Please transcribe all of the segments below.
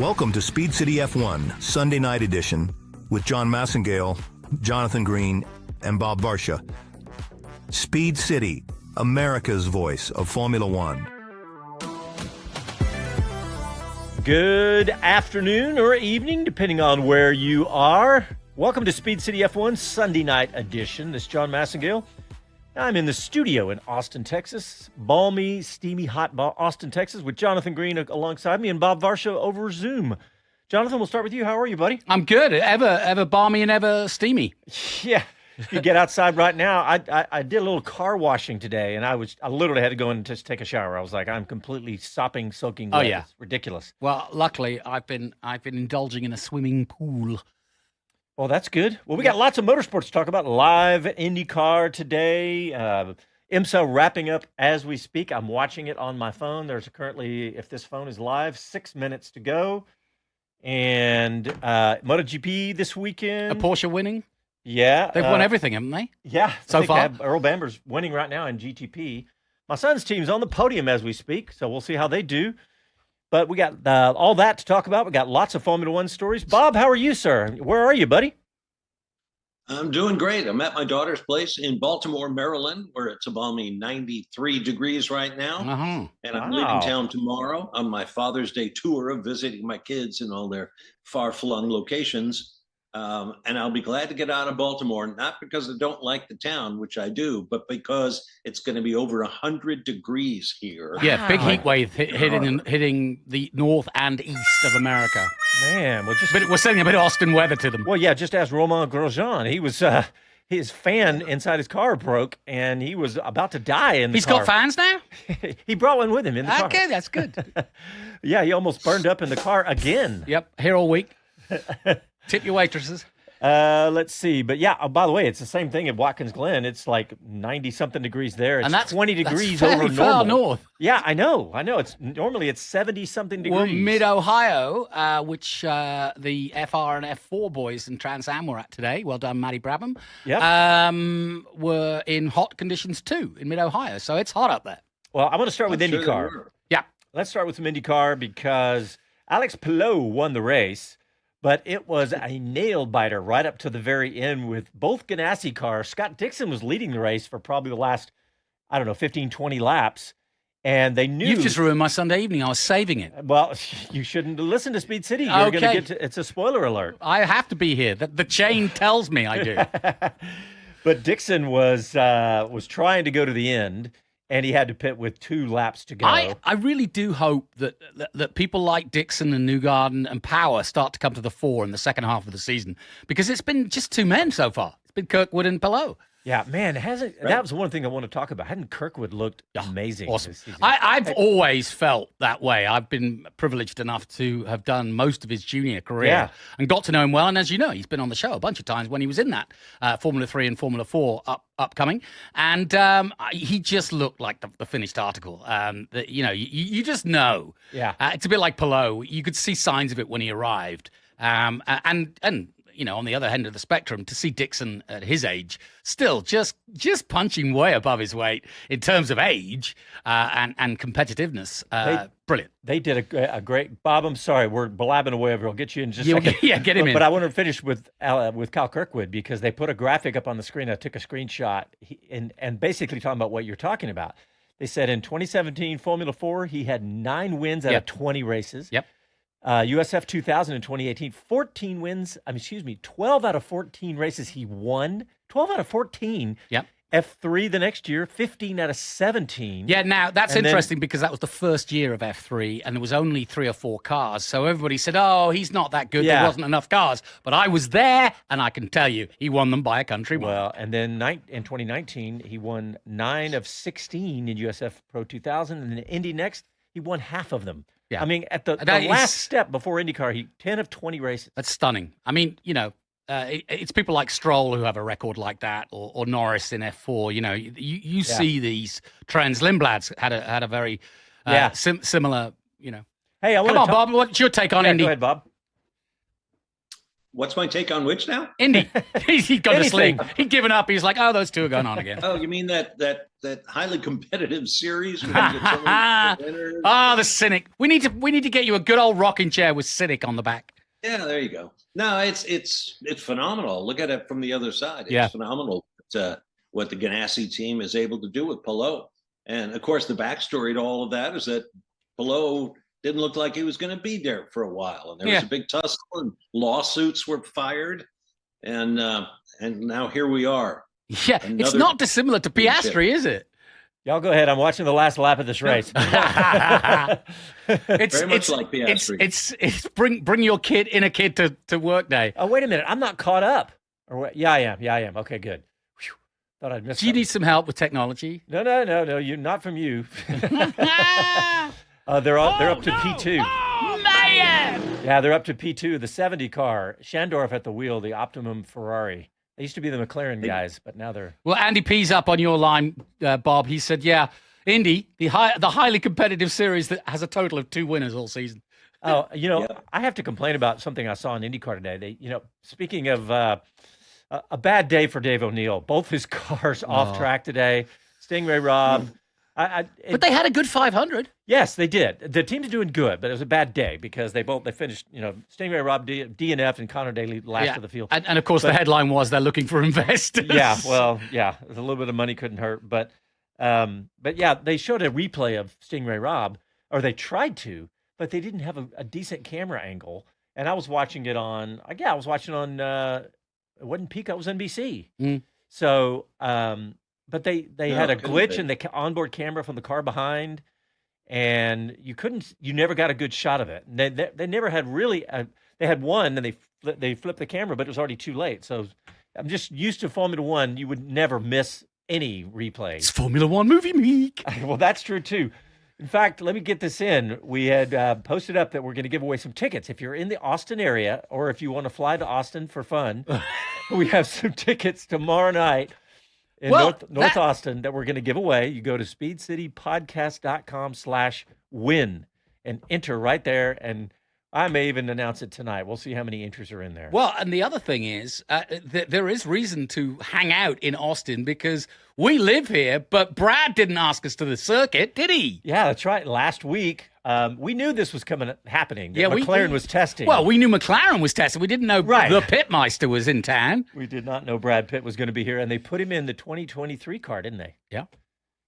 Welcome to Speed City F1 Sunday Night Edition with Jon Massengale, Jonathan Green, and Bob Varsha. Speed City, America's voice of Formula One. Good afternoon or evening, depending on where you are. Welcome to Speed City F1 Sunday Night Edition. This is Jon Massengale. I'm in the studio in Austin, Texas. Balmy, steamy, hot Austin, Texas, with Jonathan Green alongside me and Bob Varsha over Zoom. Jonathan, we'll start with you. How are you, buddy? I'm good. Ever balmy and ever steamy. Yeah. You get outside right now. I did a little car washing today, and I literally had to go in and just take a shower. I was like, I'm completely soaking wet. Oh, yeah. It's ridiculous. Well, luckily, I've been indulging in a swimming pool. Well, that's good. Well, we got lots of motorsports to talk about. Live Indycar today. IMSA wrapping up as we speak. I'm watching it on my phone. There's currently, if this phone is live, 6 minutes to go. And MotoGP this weekend. A Porsche winning? Yeah. They've won everything, haven't they? Yeah. So far? Earl Bamber's winning right now in GTP. My son's team's on the podium as we speak, so we'll see how they do. But we got all that to talk about. We got lots of Formula One stories. Bob, how are you, sir? Where are you, buddy? I'm doing great. I'm at my daughter's place in Baltimore, Maryland, where it's a balmy 93 degrees right now. Uh-huh. And I'm leaving town tomorrow on my Father's Day tour of visiting my kids in all their far-flung locations. And I'll be glad to get out of Baltimore, not because I don't like the town, which I do, but because it's going to be over 100 degrees here. Yeah, big heat wave hitting the north and east of America. Man, but we're sending a bit of Austin weather to them. Well, yeah, just ask Romain Grosjean. He was his fan inside his car broke, and he was about to die in the car. He's got fans now? He brought one with him in the car. Okay, that's good. Yeah, he almost burned up in the car again. Yep, here all week. Tip your waitresses. Let's see. But yeah, by the way, it's the same thing at Watkins Glen. It's like 90-something degrees there. It's and that's 20 degrees that's over far normal. North. Yeah, I know. Normally it's 70-something degrees. Well, mid-Ohio, which the FR and F4 boys in Trans Am were at today. Well done, Matty Brabham. Yep. Were in hot conditions too in mid-Ohio. So it's hot up there. Well, I'm going to start with IndyCar. Yeah. Let's start with some IndyCar because Alex Palou won the race. But it was a nail-biter right up to the very end with both Ganassi cars. Scott Dixon was leading the race for probably the last, 15, 20 laps. And they knew... You've just ruined my Sunday evening. I was saving it. Well, you shouldn't listen to Speed City. You're going to get to... It's a spoiler alert. I have to be here. The chain tells me I do. But Dixon was trying to go to the end, and he had to pit with 2 laps to go. I really do hope that people like Dixon and Newgarden and Power start to come to the fore in the second half of the season, because it's been just 2 men so far. It's been Kirkwood and Palou. Yeah, man, that was one thing I want to talk about. Hadn't Kirkwood looked amazing? Awesome. I've always felt that way. I've been privileged enough to have done most of his junior career and got to know him well. And as you know, he's been on the show a bunch of times when he was in that Formula 3 and Formula 4 upcoming. And he just looked like the finished article. You just know. Yeah. It's a bit like Palou. You could see signs of it when he arrived. And on the other end of the spectrum, to see Dixon at his age still just punching way above his weight in terms of age and competitiveness. Brilliant. They did a great... Bob, I'm sorry, we're blabbing away over. I'll get you in just a second. Yeah, get him in. But I want to finish with Cal Kirkwood, because they put a graphic up on the screen. I took a screenshot and basically talking about what you're talking about. They said in 2017 Formula 4, he had 9 wins out of 20 races. Yep. USF 2000 in 2018, 12 out of 14 races he won. 12 out of 14. Yep. F3 the next year, 15 out of 17. Yeah, now that's interesting because that was the first year of F3 and there was only 3 or 4 cars. So everybody said, oh, he's not that good. Yeah. There wasn't enough cars. But I was there and I can tell you he won them by a country mile. Well, and then in 2019, he won 9 of 16 in USF Pro 2000. And in Indy Next, he won half of them. Yeah. I mean, at the last step before IndyCar, he 10 of 20 races. That's stunning. I mean, it's people like Stroll who have a record like that, or Norris in F4. You see these trends. Lindblad's had a very similar. Hey, come on, Bob. What's your take on Indy? Go ahead, Bob. What's my take on which now? Indy. He's gone to sleep. Anything. He'd given up. He's like, oh, those two are going on again. Oh, you mean that highly competitive series? Where you get so many winners? Ah, the Cynic. We need to get you a good old rocking chair with Cynic on the back. Yeah, there you go. No, it's phenomenal. Look at it from the other side. It's phenomenal what the Ganassi team is able to do with Palou. And of course, the backstory to all of that is that Palou didn't look like he was going to be there for a while, and there was a big tussle, and lawsuits were fired, and now here we are. Yeah, it's not dissimilar to Piastri, is it? Y'all go ahead. I'm watching the last lap of this race. It's very much like Piastri. It's bring your inner kid to work day. Oh, wait a minute. I'm not caught up. Or what? Yeah, I am. Okay, good. Whew. Thought I'd missed Do you something. need some help with technology? No. You not from you. They're up to P2. Oh, man! Yeah, they're up to P2. The 70 car. Shandorf at the wheel. The Optimum Ferrari. They used to be the McLaren guys, but now they're. Well, Andy P's up on your line, Bob. He said, "Yeah, Indy, the highly competitive series that has a total of 2 winners all season." Oh, I have to complain about something I saw in IndyCar today. They, speaking of a bad day for Dave O'Neill, both his cars off track today. Stingray Rob. But they had a good 500. Yes, they did. The team's doing good, but it was a bad day because they finished, Stingray Rob DNF and Connor Daly last of the field. And of course, the headline was they're looking for investors. Yeah, well, a little bit of money couldn't hurt. But yeah, they showed a replay of Stingray Rob, or they tried to, but they didn't have a decent camera angle. And I was watching it on, it wasn't Pico, it was NBC. Mm. So, but they had a glitch in the onboard camera from the car behind, and you never got a good shot of it. They never had really. They had one, and they flipped the camera, but it was already too late. So I'm just used to Formula One. You would never miss any replay. It's Formula One movie meek. Well, that's true too. In fact, let me get this in. We had posted up that we're going to give away some tickets. If you're in the Austin area, or if you want to fly to Austin for fun, we have some tickets tomorrow night. In North Austin that we're going to give away. You go to speedcitypodcast.com/win and enter right there. And I may even announce it tonight. We'll see how many entries are in there. Well, and the other thing is, there is reason to hang out in Austin because we live here, but Brad didn't ask us to the circuit, did he? Yeah, that's right. Last week, we knew this was happening. Yeah, McLaren was testing. Well, we knew McLaren was testing. We didn't know the Pitmeister was in town. We did not know Brad Pitt was going to be here, and they put him in the 2023 car, didn't they? Yeah.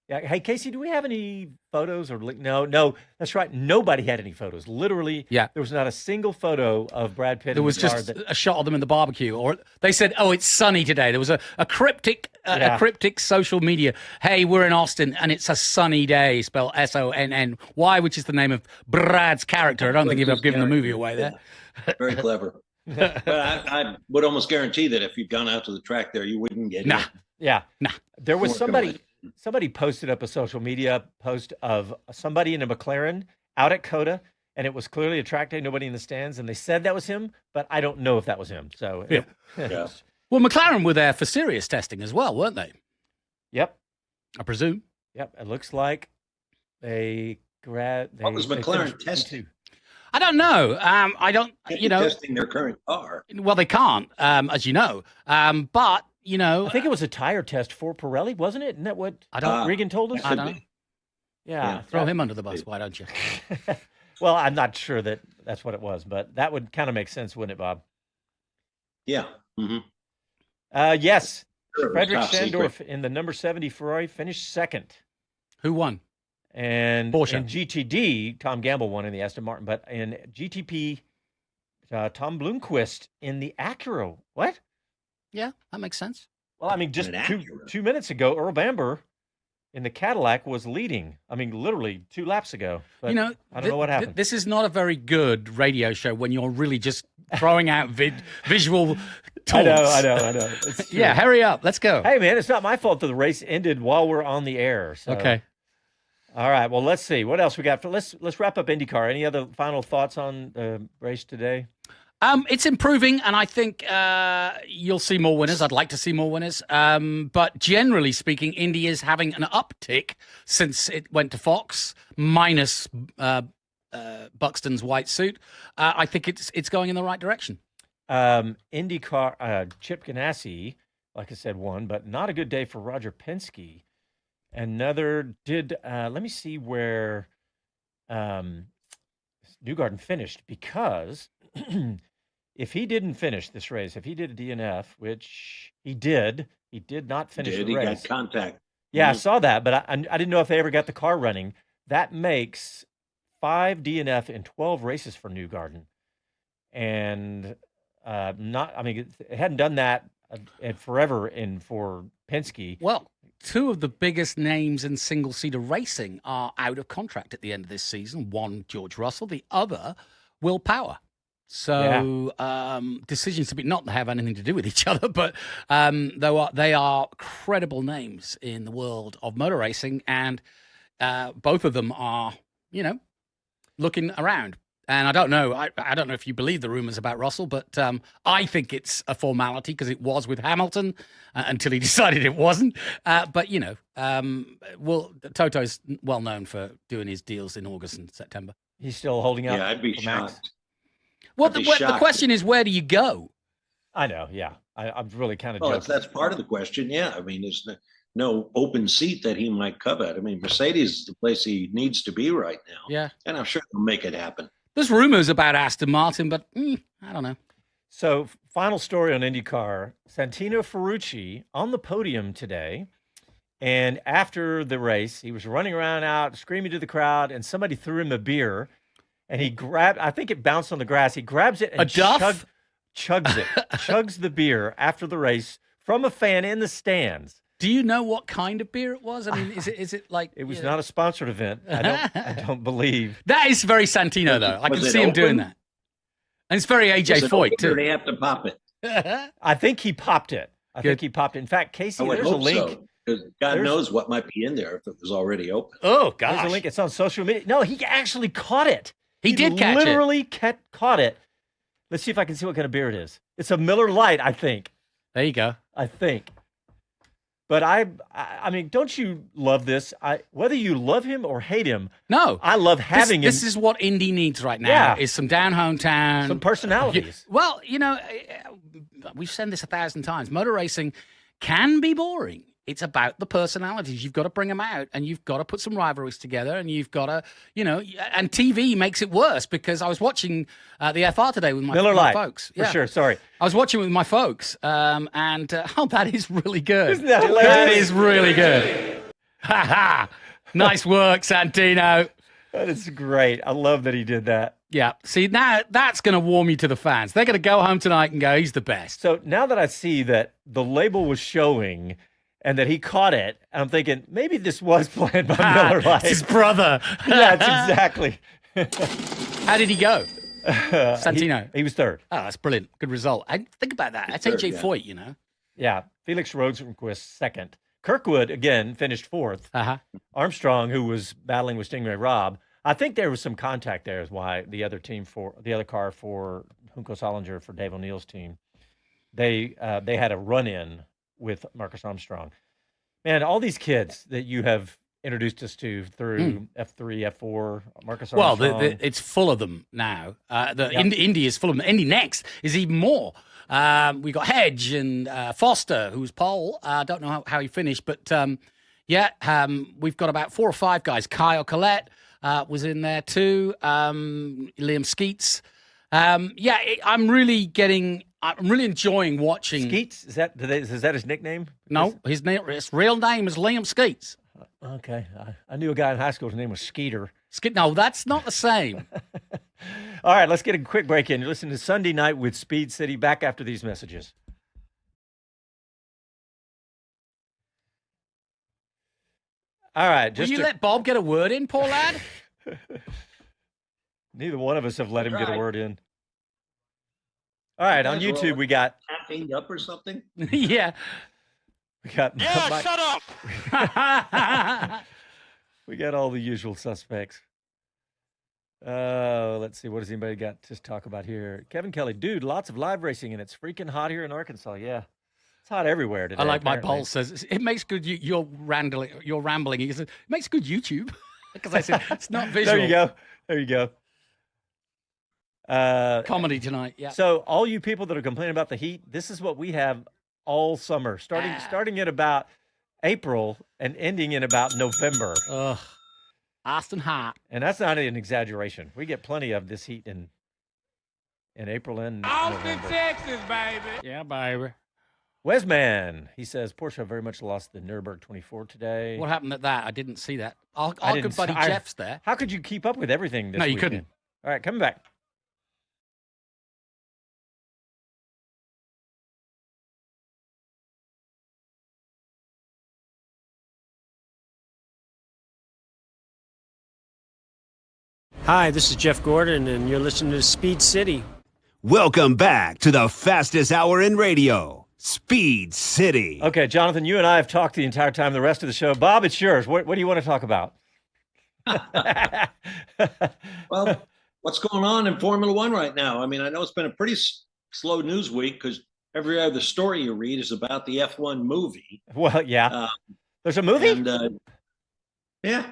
Yeah. Hey, Casey, do we have any photos or no? That's right. Nobody had any photos. Literally, there was not a single photo of Brad Pitt. There was just a shot of them in the barbecue, or they said, "Oh, it's sunny today." There was a cryptic social media. Hey, we're in Austin, and it's a sunny day. Spelled SONNY, which is the name of Brad's character. I don't think I've given the movie away there. Very clever. But I would almost guarantee that if you'd gone out to the track there, you wouldn't get Nah. it. Yeah. Nah. There was somebody posted up a social media post of somebody in a McLaren out at COTA, and it was clearly a track day, nobody in the stands, and they said that was him, but I don't know if that was him. So Well, McLaren were there for serious testing as well, weren't they? Yep. I presume. Yep. It looks like what was McLaren testing? I don't know. I don't. Testing their current car. Well, they can't, as you know. But I think it was a tire test for Pirelli, wasn't it? Isn't that what Regan told us? I don't know. Yeah, throw him under the bus, why don't you? Well, I'm not sure that's what it was, but that would kind of make sense, wouldn't it, Bob? Yeah. Mm-hmm. Yes. Sure, Frederick Shandorf in the number 70 Ferrari finished second. Who won? And Porsche. in GTD, Tom Gamble won in the Aston Martin, but in GTP, Tom Bloomquist in the Acura. What? Yeah, that makes sense. Well, I mean, just 2 minutes ago, Earl Bamber in the Cadillac was leading. I mean, literally 2 laps ago. But I don't know what happened. This is not a very good radio show when you're really just throwing out visual taunts. I know. Yeah, hurry up. Let's go. Hey, man, it's not my fault that the race ended while we're on the air. So. Okay. All right. Well, let's see. What else we got? Let's wrap up IndyCar. Any other final thoughts on the race today? It's improving, and I think you'll see more winners. I'd like to see more winners. But generally speaking, Indy is having an uptick since it went to Fox, minus Buxton's white suit. I think it's going in the right direction. IndyCar, Chip Ganassi, like I said, won, but not a good day for Roger Penske. Another did, let me see where Newgarden finished, because if he didn't finish this race, if he did a DNF, which he did not finish the He race. got contact. Yeah, I saw that, but I didn't know if they ever got the car running. That makes 5 DNF in 12 races for Newgarden. And it hadn't done that forever for Penske. Well, 2 of the biggest names in single-seater racing are out of contract at the end of this season. One, George Russell. The other, Will Power. So decisions to be not have anything to do with each other, but they are credible names in the world of motor racing, and both of them are, looking around. And I don't know. I don't know if you believe the rumors about Russell, but I think it's a formality because it was with Hamilton until he decided it wasn't. But Toto's well known for doing his deals in August and September. He's still holding out. Yeah, I'd be for Max. shocked. Well, the question is, where do you go? I know. Yeah, I'm really kind of. Well, joking. that's part of the question. Yeah, I mean, there's no open seat that he might covet. I mean, Mercedes is the place he needs to be right now. Yeah, and I'm sure he'll make it happen. There's rumors about Aston Martin, but I don't know. So, final story on IndyCar: Santino Ferrucci on the podium today, and after the race, he was running around out screaming to the crowd, and somebody threw him a beer. And he grabbed, I think it bounced on the grass. He grabs it and chugs it, chugs the beer after the race from a fan in the stands. Do you know what kind of beer it was? I mean, is it like... It was not a sponsored event. I don't believe. That is very Santino, though. I can see him doing that. And it's very AJ Foyt, too. They have to pop it. I think he popped it. In fact, Casey, there's a link. So. God knows what might be in there if it was already open. Oh, gosh. There's a link. It's on social media. No, he actually caught it. He did catch it. Literally caught it. Let's see if I can see what kind of beer it is. It's a Miller Lite, I think. There you go. I think. But I mean, don't you love this? Whether you love him or hate him, no, I love having him. This is what Indy needs right now. Is some down home town, some personalities. Well, we've said this 1,000 times. Motor racing can be boring. It's about the personalities. You've got to bring them out, and you've got to put some rivalries together, and you've got to, and TV makes it worse, because I was watching the FR today with my folks. For sure, sorry. I was watching it with my folks, and that is really good. Isn't that hilarious? That is really good. Ha ha! Nice work, Santino. That is great. I love that he did that. Yeah. See, now that's going to warm you to the fans. They're going to go home tonight and go, he's the best. So now that I see that the label was showing and that he caught it, I'm thinking maybe this was planned by Miller Lite. His brother. Yeah, that's exactly. How did he go? Santino. He was third. Oh, that's brilliant. Good result. Think about that. That's AJ Foyt, Yeah. Felix Rosenqvist second. Kirkwood, again, finished fourth. Uh-huh. Armstrong, who was battling with Stingray Robb. I think there was some contact there is why the other car for Junko Solinger for Dave O'Neill's team, they had a run-in with Marcus Armstrong. Man, all these kids that you have introduced us to through F3, F4, Marcus Armstrong. Well, it's full of them now. Indy is full of them. Indy next is even more. We got Hedge and Foster, who's pole. I don't know how he finished, but we've got about 4 or 5 guys. Kyle Collette was in there too. Liam Skeets. I'm really enjoying watching. Skeets? Is that his nickname? No, his real name is Liam Skeets. Okay. I knew a guy in high school. His name was Skeeter. No, that's not the same. All right, let's get a quick break in. You're listening to Sunday Night with Speed City. Back after these messages. All right. Will you let Bob get a word in, poor lad? Neither one of us have let him get a word in. All right, on YouTube we got caffeined up or something. Yeah. We got shut up. We got all the usual suspects. Let's see. What does anybody got to talk about here? Kevin Kelly, dude, lots of live racing, and it's freaking hot here in Arkansas. Yeah, it's hot everywhere today. I like apparently. my poll says it makes good. You're rambling. He says it makes good YouTube because I said it's not visual. There you go. Comedy tonight. Yeah. So all you people that are complaining about the heat, this is what we have all summer, starting at about April and ending in about November. Ugh. Austin hot. And that's not an exaggeration. We get plenty of this heat in April and November. Texas, baby. Yeah, baby. Wesman, he says, Porsche very much lost the Nürburgring 24 today. What happened at that? I didn't see that. Our didn't good buddy see- Jeff's there. How could you keep up with everything this No, you weekend? couldn't. All right, coming back. Hi, this is Jeff Gordon, and you're listening to Speed City. Welcome back to the fastest hour in radio, Speed City. Okay, Jonathan, you and I have talked the entire time. The rest of the show, Bob, it's yours. What do you want to talk about? Well, what's going on in Formula One right now? I mean, I know it's been a pretty slow news week because every other story you read is about the F1 movie. Well, yeah. There's a movie? And, yeah.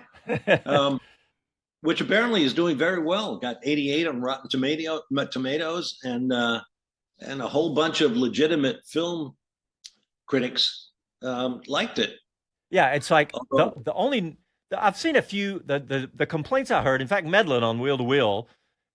Which apparently is doing very well. Got 88 on Rotten Tomatoes, and a whole bunch of legitimate film critics liked it. Yeah, it's like I've seen a few the complaints I heard. In fact, Medlin on Wheel to Wheel,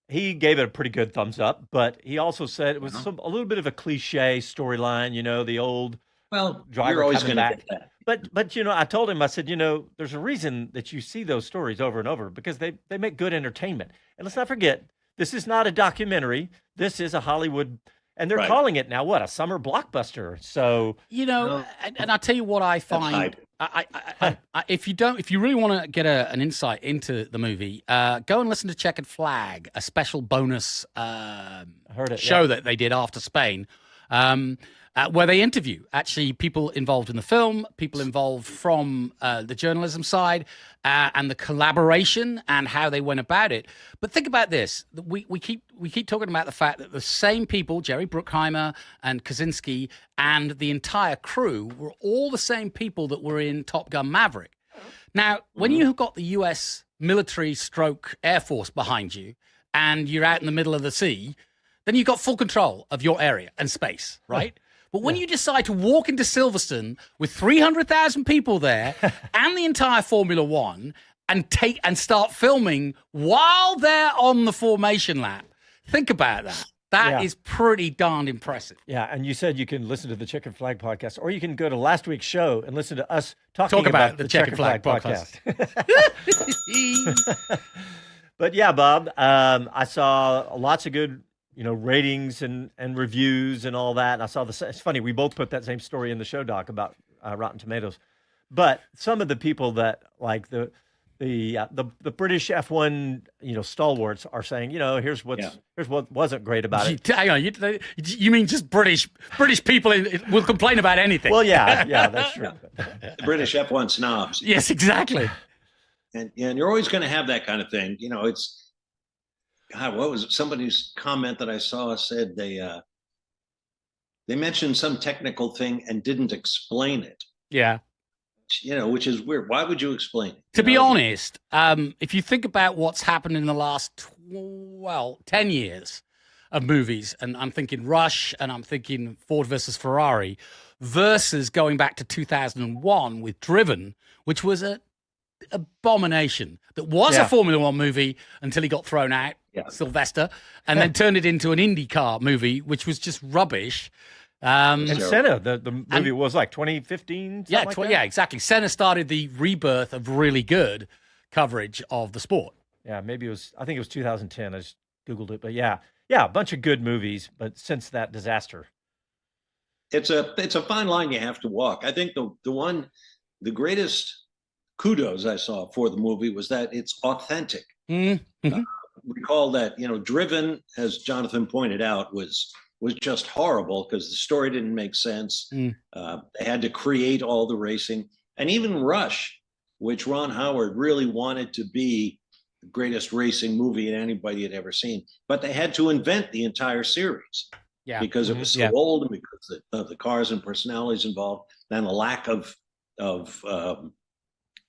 he gave it a pretty good thumbs up, but he also said it was a little bit of a cliche storyline. You know, the old driver you're always coming going to back. get that. But you know, I told him, I said, you know, there's a reason that you see those stories over and over because they make good entertainment. And let's not forget, this is not a documentary. This is a Hollywood, and they're calling it now what, a summer blockbuster. So you know, and I'll tell you what I find. If you really want to get an insight into the movie, go and listen to Checkered Flag, a special bonus show that they did after Spain. Where they interview actually people involved in the film, people involved from the journalism side, and the collaboration and how they went about it. But think about this: we keep talking about the fact that the same people, Jerry Bruckheimer and Kaczynski, and the entire crew were all the same people that were in Top Gun Maverick. Now, when you have got the U.S. military stroke Air Force behind you, and you're out in the middle of the sea, then you've got full control of your area and space, right? But when you decide to walk into Silverstone with 300,000 people there and the entire Formula One and start filming while they're on the formation lap, think about that. That is pretty darn impressive. Yeah, and you said you can listen to the Checkered Flag podcast, or you can go to last week's show and listen to us talk about the Checkered Flag podcast. But yeah, Bob, I saw lots of good ratings and reviews and all that. And I saw it's funny, we both put that same story in the show doc about Rotten Tomatoes. But some of the people that like the British F1, stalwarts are saying, here's what wasn't great about it. Hang on, you mean just British people will complain about anything? Well, yeah, that's true. The British F1 snobs. Yes, exactly. And you're always going to have that kind of thing. It's God, what was it? Somebody's comment that I saw said they mentioned some technical thing and didn't explain it. Yeah. Which is weird. Why would you explain it? To be honest, if you think about what's happened in the last 10 years of movies, and I'm thinking Rush and I'm thinking Ford versus Ferrari versus going back to 2001 with Driven, which was an abomination that was a Formula One movie until he got thrown out, Sylvester, and then turned it into an Indycar movie, which was just rubbish. And Senna, the movie was like 2015. Yeah, exactly. Senna started the rebirth of really good coverage of the sport. Yeah, maybe I think it was 2010. I just Googled it, but yeah, a bunch of good movies, but since that disaster. It's a fine line you have to walk. I think the greatest kudos I saw for the movie was that it's authentic. Mm-hmm. Recall that, Driven, as Jonathan pointed out, was just horrible because the story didn't make sense. They had to create all the racing. And even Rush, which Ron Howard really wanted to be the greatest racing movie that anybody had ever seen, but they had to invent the entire series because it was so old and because of the cars and personalities involved and the lack of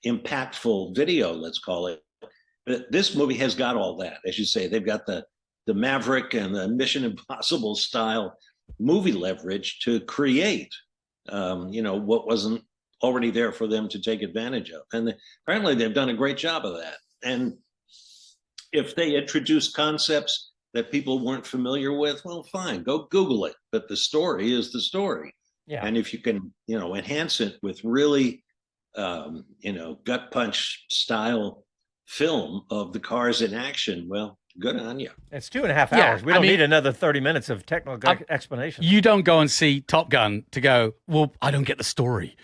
impactful video, let's call it. But this movie has got all that. As you say, they've got the the Maverick and the Mission Impossible style movie leverage to create, what wasn't already there for them to take advantage of. And apparently they've done a great job of that. And if they introduce concepts that people weren't familiar with, well, fine, go Google it. But the story is the story. Yeah. And if you can, enhance it with really, gut punch style film of the cars in action, well, good on you. It's 2.5 Yeah, hours. We don't need another 30 minutes of technical explanation. You don't go and see Top Gun to go, well, I don't get the story.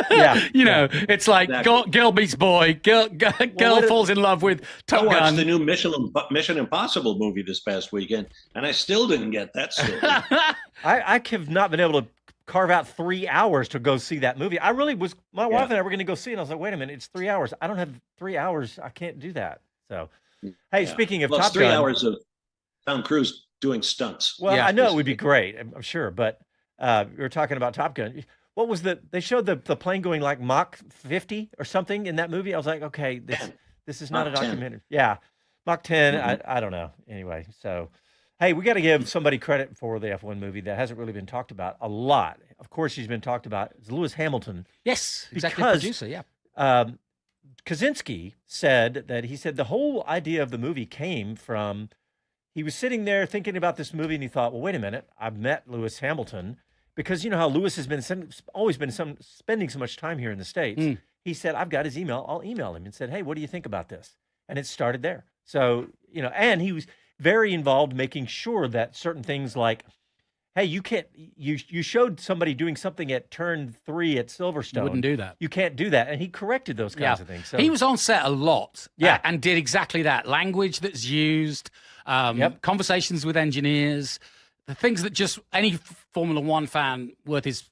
Yeah. It's like Exactly. girl meets boy, girl falls in love with Top I watched Gun. the new Mission Impossible movie this past weekend, and I still didn't get that story. I have not been able to carve out 3 hours to go see that movie. I really was, my wife and I were going to go see it. And I was like, wait a minute, it's 3 hours. I don't have 3 hours. I can't do that. So, hey, speaking of Plus Top 3 Gun, hours of Tom Cruise doing stunts. well, I know it would be great, I'm sure, but we were talking about Top Gun. What was they showed the plane going like Mach 50 or something in that movie. I was like, okay, this is not Mach a 10. documentary. Yeah, Mach 10. I don't know. Anyway, so hey, we got to give somebody credit for the F1 movie that hasn't really been talked about a lot. Of course, he's been talked about. It's Lewis Hamilton. Yes, exactly. Because, Producer, yeah. Kaczynski said the whole idea of the movie came from, he was sitting there thinking about this movie and he thought, well, wait a minute, I've met Lewis Hamilton, because you know how Lewis has been always been spending so much time here in the States. He said, I've got his email. I'll email him and said, hey, what do you think about this? And it started there. So, and he was very involved making sure that certain things like, hey, you can't, you showed somebody doing something at turn 3 at Silverstone. You wouldn't do that. You can't do that. And he corrected those kinds of things. So he was on set a lot. Yeah. And did exactly that. Language that's used, conversations with engineers, the things that just any Formula One fan worth his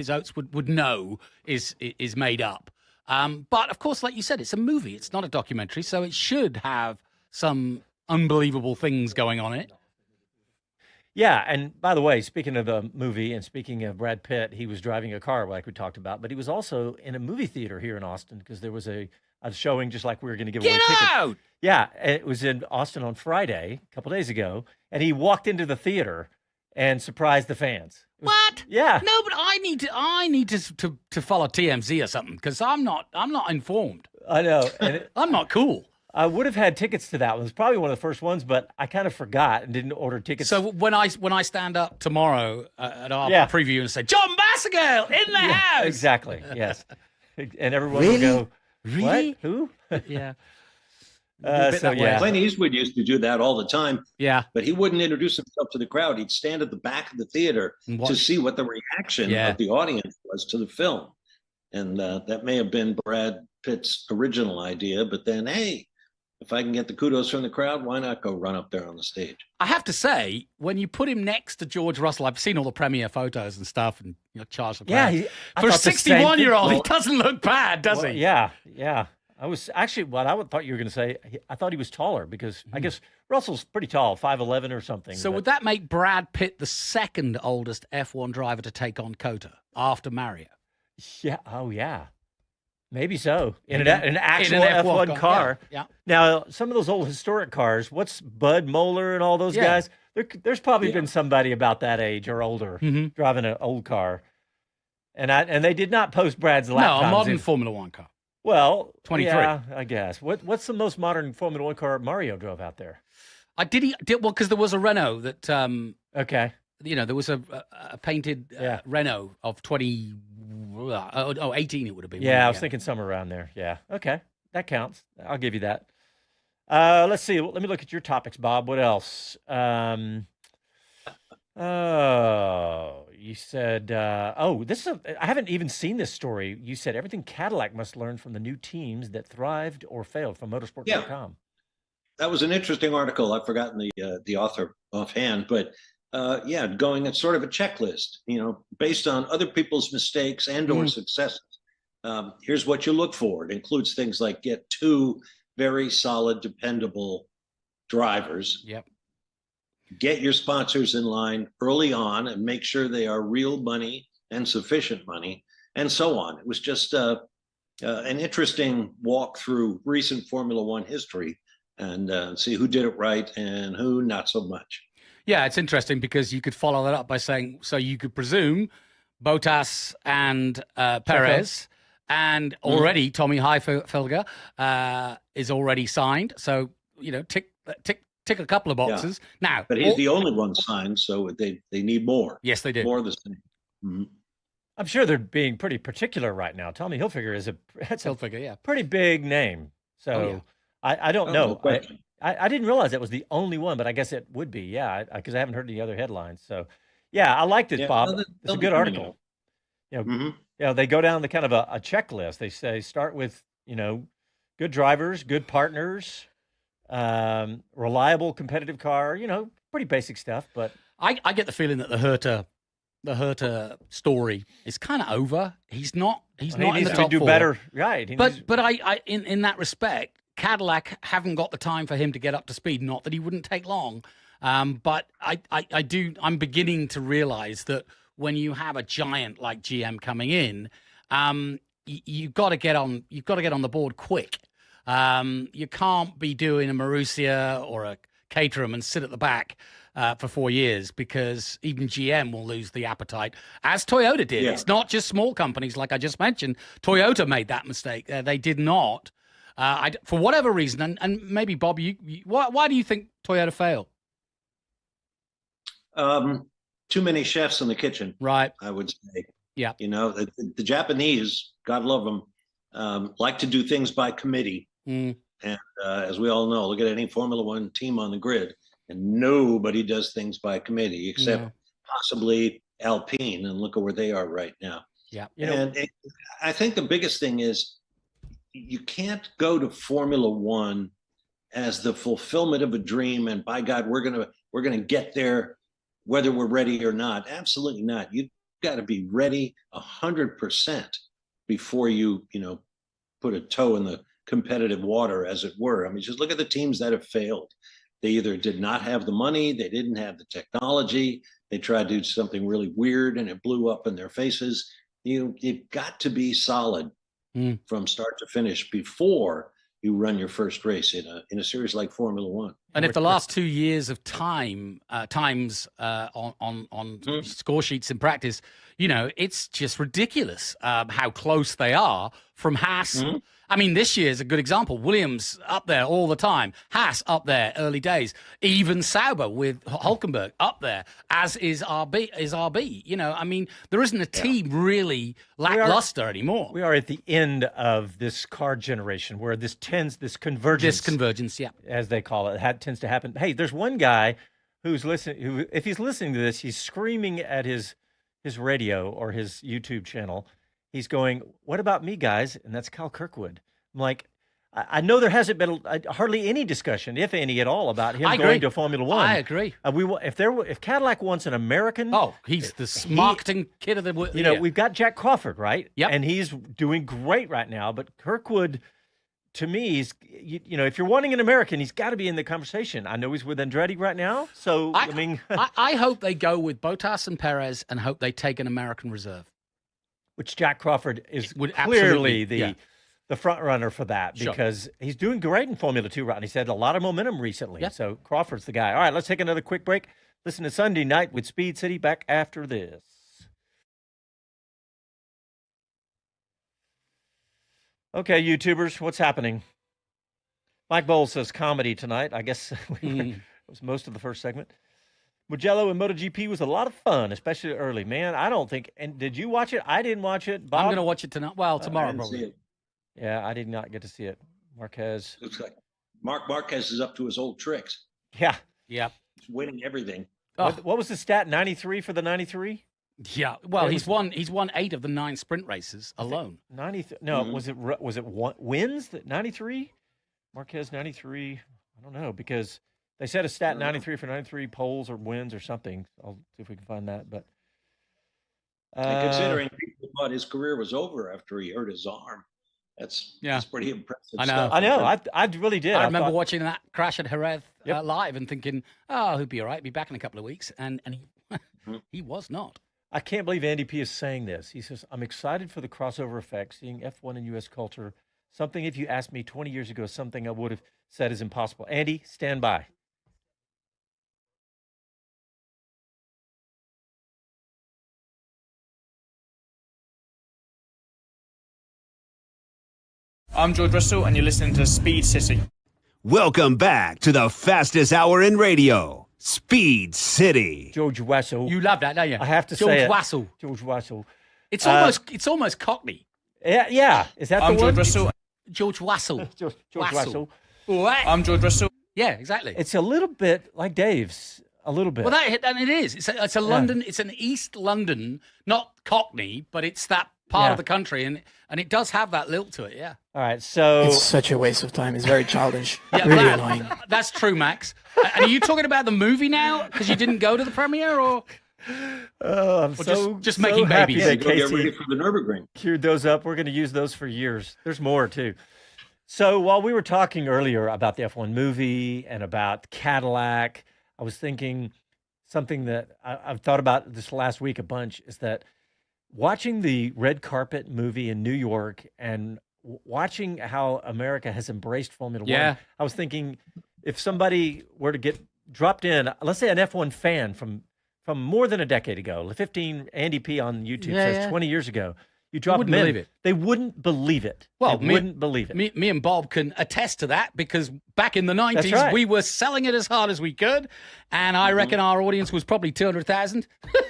oats would know is made up. But of course, like you said, it's a movie. It's not a documentary, so it should have some unbelievable things going on in it. Yeah, and by the way, speaking of the movie and speaking of Brad Pitt, he was driving a car like we talked about, but he was also in a movie theater here in Austin because there was a showing just like we were going to give away tickets. Get out! Yeah, it was in Austin on Friday, a couple days ago, and he walked into the theater and surprised the fans. What? Yeah. No, but I need to follow TMZ or something because I'm not informed. I know. And I'm not cool. I would have had tickets to that one. It was probably one of the first ones, but I kind of forgot and didn't order tickets. So when I stand up tomorrow at our preview and say, Jon Massengale in the house. Exactly, yes. And everyone will go, Really? what? Who? Yeah. Clint Eastwood used to do that all the time. Yeah. But he wouldn't introduce himself to the crowd. He'd stand at the back of the theater to see what the reaction of the audience was to the film. And that may have been Brad Pitt's original idea. But then, hey, if I can get the kudos from the crowd, why not go run up there on the stage? I have to say, when you put him next to George Russell, I've seen all the premiere photos and stuff, and Charles Leclerc. Yeah, for a 61-year-old, he doesn't look bad, does he? Yeah. I was actually what I thought you were going to say. I thought he was taller because I guess Russell's pretty tall, 5'11" or something. So would that make Brad Pitt the second oldest F1 driver to take on COTA after Mario? Yeah. Oh, yeah. Maybe so. In an actual F1 car. Yeah. Now, some of those old historic cars, what's Bud Moeller and all those guys? There's probably been somebody about that age or older driving an old car. And they did not post Brad's lap No, a modern Formula One car. Well, 23. Yeah, I guess. What's the most modern Formula One car Mario drove out there? Because there was a Renault that okay. There was a painted Renault of 18 it would have been. Yeah, I was thinking somewhere around there. Yeah. Okay. That counts. I'll give you that. Let's see. Let me look at your topics, Bob. What else? You said, this is I haven't even seen this story. You said everything Cadillac must learn from the new teams that thrived or failed from motorsport.com. Yeah. That was an interesting article. I've forgotten the author offhand, but going at sort of a checklist, based on other people's mistakes and or successes. Here's what you look for. It includes things like get 2 very solid, dependable drivers. Yep. Get your sponsors in line early on and make sure they are real money and sufficient money, and so on. It was just an interesting walk through recent Formula One history and see who did it right and who not so much. Yeah, it's interesting because you could follow that up by saying, so you could presume Bottas and Perez, and already Tommy Hilfiger is already signed. So, tick a couple of boxes. Yeah. Now, but he's the only one signed, so they need more. Yes, they do. More of the same. Mm-hmm. I'm sure they're being pretty particular right now. Tommy Hilfiger is a pretty big name. So I don't know. No I didn't realize that was the only one, but I guess it would be. Yeah, because I haven't heard any other headlines. So, yeah, I like this, Bob. It's a good article. They go down the kind of a checklist. They say start with good drivers, good partners, reliable competitive car. Pretty basic stuff. But I get the feeling that the Herta story is kind of over. He's not in the top do four. Better, right? But I in that respect, Cadillac haven't got the time for him to get up to speed. Not that he wouldn't take long, but I'm beginning to realize that when you have a giant like GM coming in, you've got to get on the board quick. You can't be doing a Marussia or a Caterham and sit at the back for 4 years, because even GM will lose the appetite, as Toyota did. Yeah. It's not just small companies like I just mentioned. Toyota made that mistake. They did not. For whatever reason, and maybe Bob, why do you think Toyota failed? Too many chefs in the kitchen, right? I would say. Yeah. The Japanese, God love them, like to do things by committee. And as we all know, look at any Formula One team on the grid, and nobody does things by committee except possibly Alpine, and look at where they are right now. Yeah. I think the biggest thing is, you can't go to Formula One as the fulfillment of a dream, and by God, we're gonna get there whether we're ready or not. Absolutely not. You've got to be ready 100% before you put a toe in the competitive water, as it were. I mean, just look at the teams that have failed. They either did not have the money, they didn't have the technology, they tried to do something really weird and it blew up in their faces. You've got to be solid from start to finish before you run your first race in a series like Formula One. And if the last 2 years of times on score sheets in practice, it's just ridiculous how close they are from Haas. I mean, this year's a good example. Williams up there all the time. Haas up there early days. Even Sauber with Hülkenberg up there, as is RB. I mean, there isn't a team really lackluster anymore. We are at the end of this car generation where this convergence, as they call it, tends to happen. Hey, there's one guy who's listening, who, if he's listening to this, he's screaming at his radio or his YouTube channel. He's going, "What about me, guys?" And that's Kyle Kirkwood. I'm like, I know there hasn't been hardly any discussion, if any at all, about him going to Formula One. I agree. If Cadillac wants an American, he's the marketing kid of the we've got Jack Crawford, right? Yeah, and he's doing great right now. But Kirkwood, to me, he's if you're wanting an American, he's got to be in the conversation. I know he's with Andretti right now, so I mean, I hope they go with Bottas and Perez, and hope they take an American reserve. Which Jack Crawford would clearly the front runner for that, because he's doing great in Formula 2 right now. He's had a lot of momentum recently. Yep. So Crawford's the guy. All right, let's take another quick break. Listen to Sunday Night with Speed City back after this. Okay, YouTubers, what's happening? Mike Bowles says comedy tonight. I guess it was most of the first segment. Mugello and MotoGP was a lot of fun, especially early. Man, I don't think. And did you watch it? I didn't watch it. Bob? I'm going to watch it tonight. Well, tomorrow probably. Yeah, I did not get to see it. Marquez. Looks like Marquez is up to his old tricks. Yeah. Yeah. He's winning everything. What was the stat? 93 for the 93? Yeah. Well, he's won 8 of the 9 sprint races alone. 93. No, was it one, wins? 93? Marquez 93. I don't know, because they said a stat 93 for 93 poles or wins or something. I'll see if we can find that. But considering people thought his career was over after he hurt his arm, that's pretty impressive. I know. Stuff. I know. I really did. I remember watching that crash at Jerez live and thinking, he'll be all right. Be back in a couple of weeks. And he was not. I can't believe Andy P is saying this. He says, "I'm excited for the crossover effect, seeing F1 and U.S. culture Something, if you asked me 20 years ago, something I would have said is impossible. Andy, stand by. I'm George Russell, and you're listening to Speed City. Welcome back to the fastest hour in radio, Speed City. George Russell. You love that, don't you? I have to George say it. Russell. George Russell. It's almost Cockney. Yeah. Is that I'm the one? George Russell. George Russell. George Russell. What? I'm George Russell. Yeah, exactly. It's a little bit like Dave's. A little bit. Well, and it is. It's a London. It's an East London, not Cockney, but it's that part of the country, and it does have that lilt to it. Yeah. All right. So It's such a waste of time. It's very childish. Yeah, Really annoying. That's true, Max. And are you talking about the movie now? Because you didn't go to the premiere, or I'm just so making happy babies. that Go get ready Casey for the Nürburgring. queued those up. We're going to use those for years. There's more too. So while we were talking earlier about the F1 movie and about Cadillac, I was thinking something that I've thought about this last week a bunch is that watching the red carpet movie in New York and watching how America has embraced Formula Yeah. One, I was thinking if somebody were to get dropped in, let's say an F1 fan from more than a decade ago, 15, Andy P on YouTube says 20 years ago, you drop them in, believe it. they wouldn't believe it. Well, they wouldn't believe it. Me and Bob can attest to that because back in the 90s, right. we were selling it as hard as we could. And I reckon our audience was probably 200,000.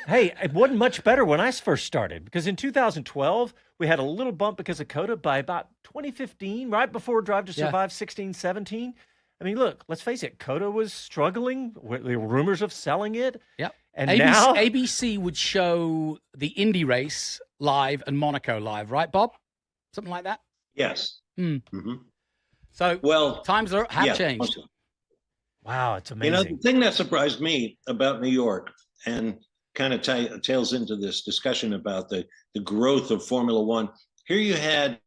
Hey, it wasn't much better when I first started because in 2012, we had a little bump because of COTA by about 2015, right before Drive to Survive 16, 17. I mean, look, let's face it, COTA was struggling. There were rumors of selling it. Yep. And ABC, now ABC would show the Indy race live and Monaco live, right, Bob? Something like that? Yes. Mm-hmm. So Well, times have changed. wow, it's You amazing. know, the thing that surprised me about New York and kind of tails into this discussion about the growth of Formula One. Here you had,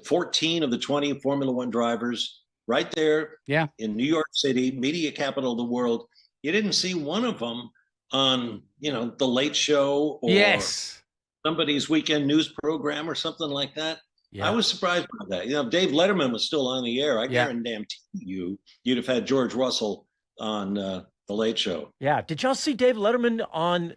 14 of the 20 Formula One drivers right there in New York City, media capital of the world. You didn't see one of them on, The Late Show or somebody's weekend news program or something like that. Yeah. I was surprised by that. If Dave Letterman was still on the air, I guarantee you'd have had George Russell on The Late Show. Yeah. Did y'all see Dave Letterman on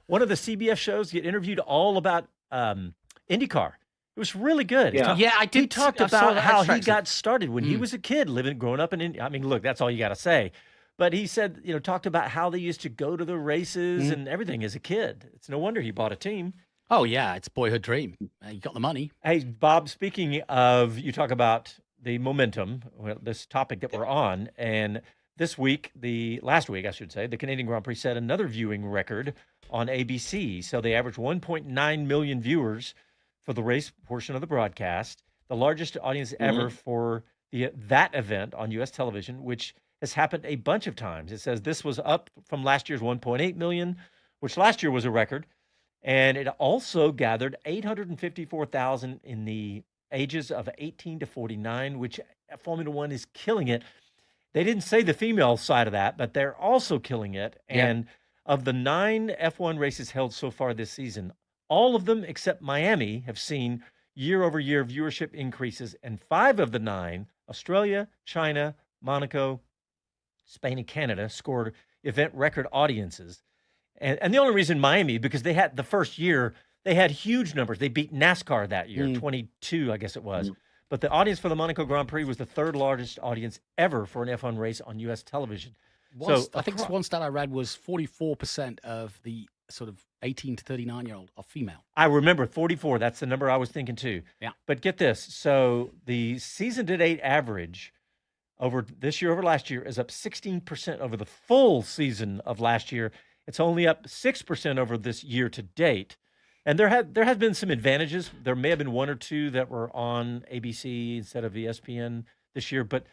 one of the CBS shows get interviewed all about IndyCar? It was really good. Yeah, I did. He talked about how he got started when he was a kid, growing up in Indy. I mean, look, that's all you got to say. But he said, talked about how they used to go to the races and everything as a kid. It's no wonder he bought a team. Oh, yeah, it's a boyhood dream. You got the money. Hey, Bob, speaking of, you talk about the momentum, this topic that we're on, and last week, I should say, the Canadian Grand Prix set another viewing record on ABC. So they averaged 1.9 million viewers for the race portion of the broadcast, the largest audience ever for that event on U.S. television, which has happened a bunch of times. It says this was up from last year's 1.8 million, which last year was a record. And it also gathered 854,000 in the ages of 18 to 49, which Formula One is killing it. They didn't say the female side of that, but they're also killing it. And of the 9 F1 races held so far this season, all of them except Miami have seen year-over-year viewership increases. And 5 of the 9, Australia, China, Monaco, Spain, and Canada, scored event record audiences. And the only reason Miami, because they had the first year, they had huge numbers. They beat NASCAR that year, 22, I guess it was. But the audience for the Monaco Grand Prix was the 3rd largest audience ever for an F1 race on U.S. television. I think one stat I read was 44% of the sort of 18 to 39-year-old are female. I remember 44. That's the number I was thinking too. Yeah. But get this. So the season-to-date average over this year over last year is up 16% over the full season of last year. It's only up 6% over this year to date. And there has been some advantages. There may have been 1 or 2 that were on ABC instead of ESPN this year, but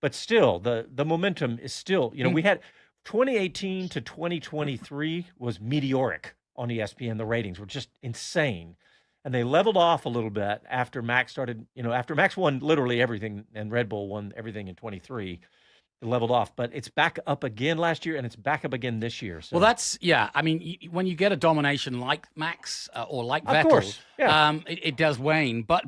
still the momentum is still, we had 2018 to 2023 was meteoric on ESPN. The ratings were just insane. And they leveled off a little bit after Max started, after Max won literally everything and Red Bull won everything in 23. leveled off, but it's back up again last year, and it's back up again this year. So. Well, that's I mean, when you get a domination like Max or like Vettel, of course, yeah. It does wane. But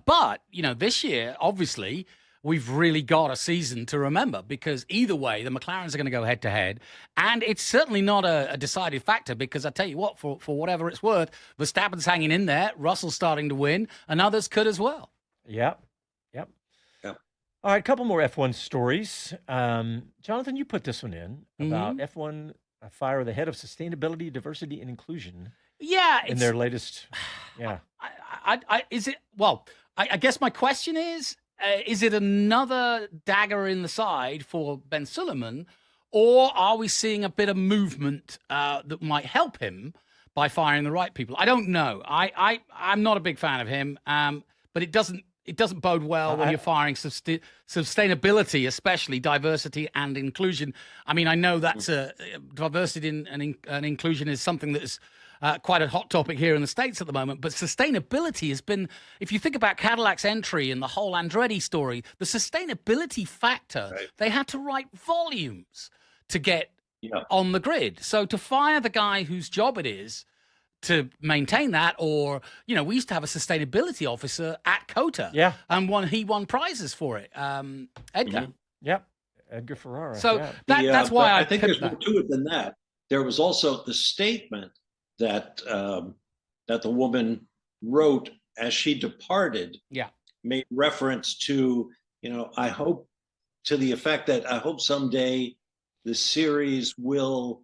this year, obviously, we've really got a season to remember, because either way, the McLarens are going to go head to head, and it's certainly not a decided factor, because I tell you what, for whatever it's worth, Verstappen's hanging in there, Russell's starting to win, and others could as well. Yep. All right, a couple more F1 stories. Jonathan, you put this one in about F1 fire the head of sustainability, diversity, and inclusion. Yeah, in their latest. Yeah, is it? Well, I guess my question is it another dagger in the side for Ben Suleiman, or are we seeing a bit of movement that might help him by firing the right people? I don't know. I'm not a big fan of him, but it doesn't bode well when you're firing sustainability, especially diversity and inclusion. I mean, I know that's diversity and inclusion is something that is quite a hot topic here in the States at the moment. But sustainability has been, if you think about Cadillac's entry and the whole Andretti story, the sustainability factor, they had to write volumes to get on the grid. So to fire the guy whose job it is to maintain that, or we used to have a sustainability officer at COTA, and he won prizes for it. Edgar, Edgar Ferrara. So that's why I think there's more to it than that. There was also the statement that that the woman wrote as she departed. Made reference to I hope, to the effect that I hope someday the series will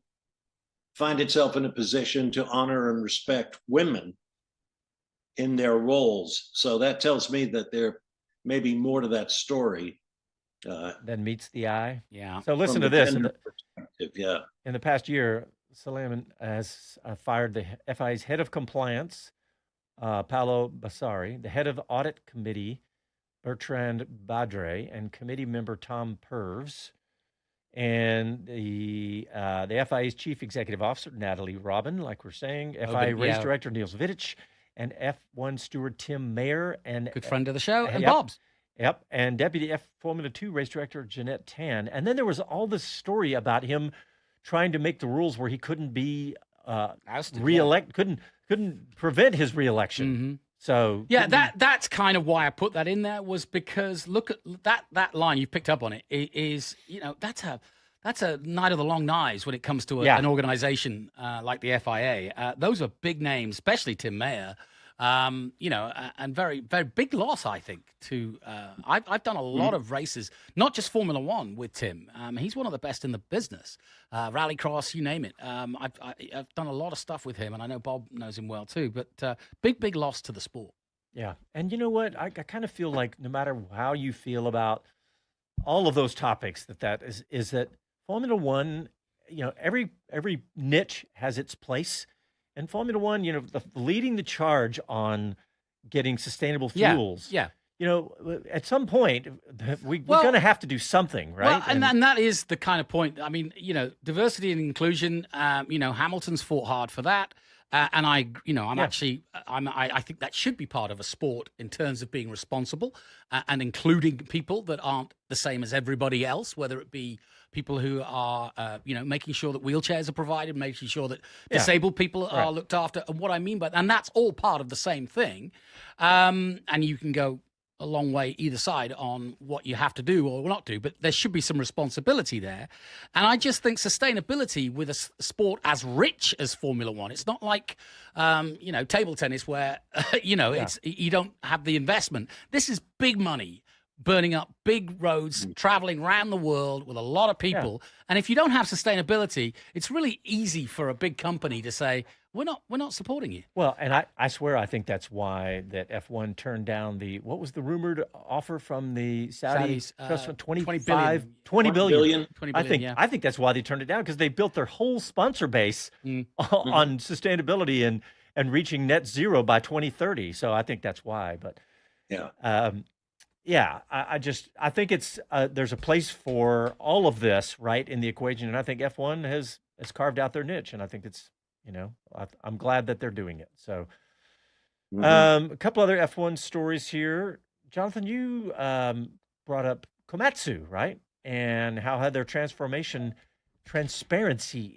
find itself in a position to honor and respect women in their roles. So that tells me that there may be more to that story than meets the eye. Yeah. So listen to this. Yeah. In the past year, Suleiman has fired the FIA's head of compliance, Paolo Bassari, the head of the audit committee, Bertrand Badre, and committee member Tom Purves, and the FIA's chief executive officer, Natalie Robin, like we're saying, FIA race director, Niels Wittich, and F1 steward, Tim Mayer, and good friend of the show, and Bob's. Yep, and deputy Formula 2 race director, Jeanette Tan. And then there was all this story about him trying to make the rules where he couldn't be reelected, couldn't prevent his reelection. So that's kind of why I put that in there, was because look at that line you picked up on it is that's a night of the long knives when it comes to an organization like the FIA. Those are big names, especially Tim Mayer. And very, very big loss, I think, to I've done a lot of races, not just Formula One with Tim. He's one of the best in the business. Rallycross, you name it. I've done a lot of stuff with him, and I know Bob knows him well too, but big loss to the sport. Yeah. And you know what? I kind of feel like no matter how you feel about all of those topics, that is that Formula One, every niche has its place. And Formula One, leading the charge on getting sustainable fuels. Yeah. At some point, we're going to have to do something, right? Well, and that is the kind of point. I mean, diversity and inclusion. Hamilton's fought hard for that, and I think that should be part of a sport in terms of being responsible and including people that aren't the same as everybody else, whether it be people who are, making sure that wheelchairs are provided, making sure that disabled people are looked after. And what I mean by that, and that's all part of the same thing. And you can go a long way either side on what you have to do or not do, but there should be some responsibility there. And I just think sustainability with a sport as rich as Formula One, it's not like, table tennis where, it's you don't have the investment. This is big money. Burning up big roads, traveling around the world with a lot of people. And if you don't have sustainability, it's really easy for a big company to say, we're not supporting you. Well, and I swear I think that's why that F1 turned down what was the rumored offer from the Saudis? 20 billion. I think that's why they turned it down, because they built their whole sponsor base on sustainability and reaching net zero by 2030. So I think that's why. But I think it's there's a place for all of this, right, in the equation, and I think F1 has carved out their niche, and I think it's I'm glad that they're doing it. So, a couple other F1 stories here, Jonathan. You brought up Komatsu, right? and how had their transparency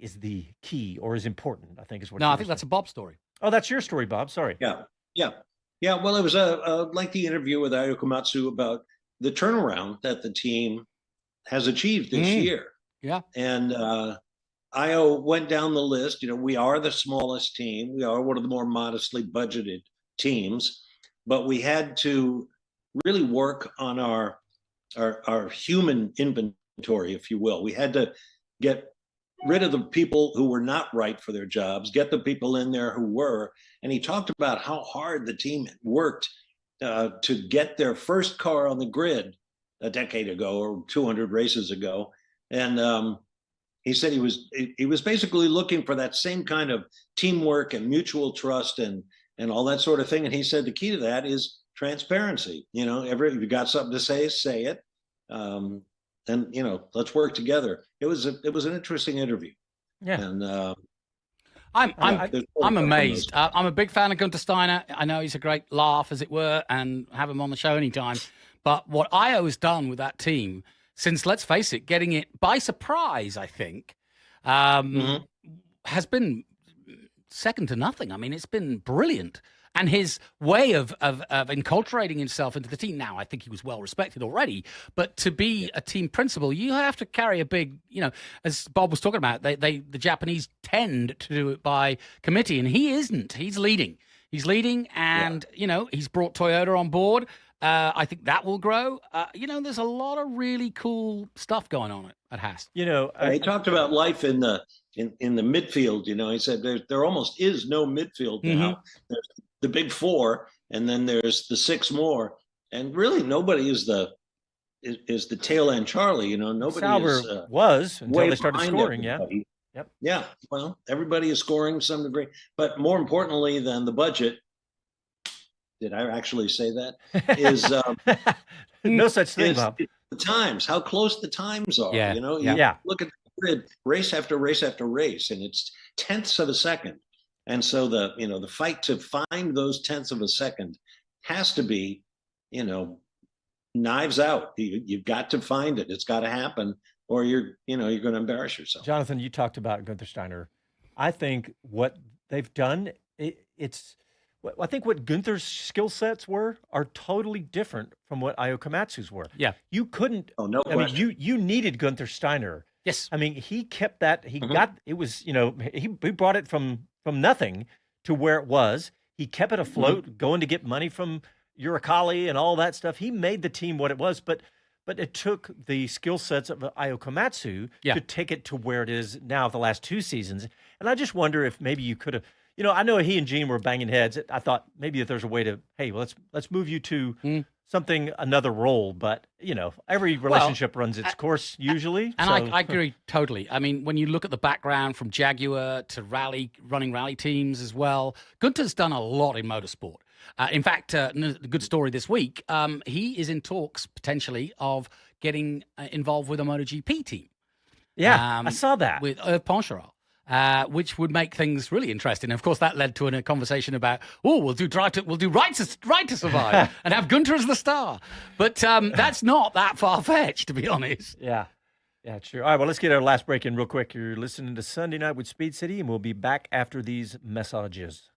is the key or is important, I think is what. No, I think that's a Bob story. Oh, that's your story, Bob. Sorry. Yeah. Well, it was a lengthy interview with Ayo Komatsu about the turnaround that the team has achieved this year. Yeah. And Ayo went down the list. We are the smallest team. We are one of the more modestly budgeted teams, but we had to really work on our human inventory, if you will. We had to get rid of the people who were not right for their jobs, get the people in there who were. And he talked about how hard the team worked to get their first car on the grid a decade ago or 200 races ago. And he said he was basically looking for that same kind of teamwork and mutual trust and all that sort of thing. And he said the key to that is transparency. If you got something to say it. And let's work together. It was an interesting interview. Yeah. And I'm amazed. I'm a big fan of Gunther Steiner. I know he's a great laugh, as it were, and have him on the show anytime. But what Ayo has done with that team, since, let's face it, getting it by surprise, I think, has been second to nothing. I mean, it's been brilliant. And his way of enculturating himself into the team, now I think he was well respected already, but to be a team principal, you have to carry a big, as Bob was talking about, the Japanese tend to do it by committee, and he isn't. He's leading, and he's brought Toyota on board. I think that will grow. There's a lot of really cool stuff going on at Haas. He talked about life in the midfield. He said there almost is no midfield now. There's the big four, and then there's the six more, and really nobody is the tail end Charlie. Nobody Sauber was until they started scoring. Everybody. Yeah. Yep. Yeah. Well, everybody is scoring to some degree, but more importantly than the budget. Did I actually say that? Is no such thing, Bob. The times, how close the times are. Yeah. You look at the grid, race after race after race, and it's tenths of a second. And so the fight to find those tenths of a second has to be, knives out. You've got to find it. It's got to happen, or you're going to embarrass yourself. Jonathan, you talked about Gunther Steiner. I think what they've done, I think what Gunther's skill sets are totally different from what Ayo Komatsu's were. Yeah. You couldn't. Oh, no I question. mean, you needed Gunther Steiner. Yes. I mean, he kept that. He got it was. He brought it from nothing to where it was. He kept it afloat, going to get money from Uralkali and all that stuff. He made the team what it was, but it took the skill sets of Ayo Komatsu to take it to where it is now the last two seasons. And I just wonder if maybe you could have, I know he and Gene were banging heads. I thought maybe if there's a way to, hey, well, let's move you to another role, but every relationship runs its course usually. And I agree totally. I mean, when you look at the background from Jaguar to running rally teams as well, Gunther's done a lot in motorsport. In fact, a good story this week, he is in talks potentially of getting involved with a MotoGP team. Yeah, I saw that. With Poncharal. Which would make things really interesting. Of course, that led to a conversation about, we'll do right to survive and have Gunther as the star. But that's not that far-fetched, to be honest. Yeah, true. All right, well, let's get our last break in real quick. You're listening to Sunday Night with Speed City, and we'll be back after these messages.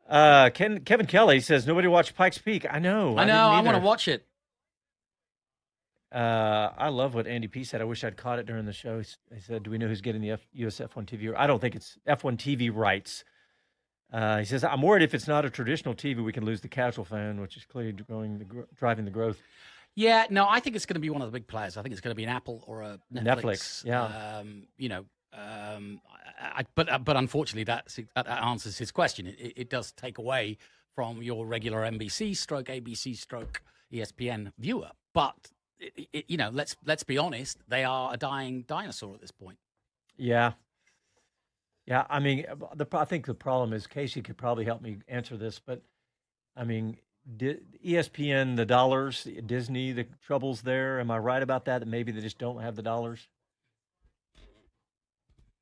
Kevin Kelly says, nobody watched Pikes Peak. I know. I want to watch it. I love what Andy P said. I wish I'd caught it during the show. He said, do we know who's getting the US F1 TV? I don't think it's F1 TV rights. He says, I'm worried if it's not a traditional TV, we can lose the casual fan, which is clearly driving the growth. Yeah, no, I think it's going to be one of the big players. I think it's going to be an Apple or a Netflix. Yeah. But unfortunately, that answers his question. It does take away from your regular NBC stroke ABC stroke ESPN viewer. But let's be honest, they are a dying dinosaur at this point. Yeah. I mean, I think the problem is, Casey could probably help me answer this, but I mean, ESPN, the dollars, Disney, the troubles there. Am I right about that? That maybe they just don't have the dollars.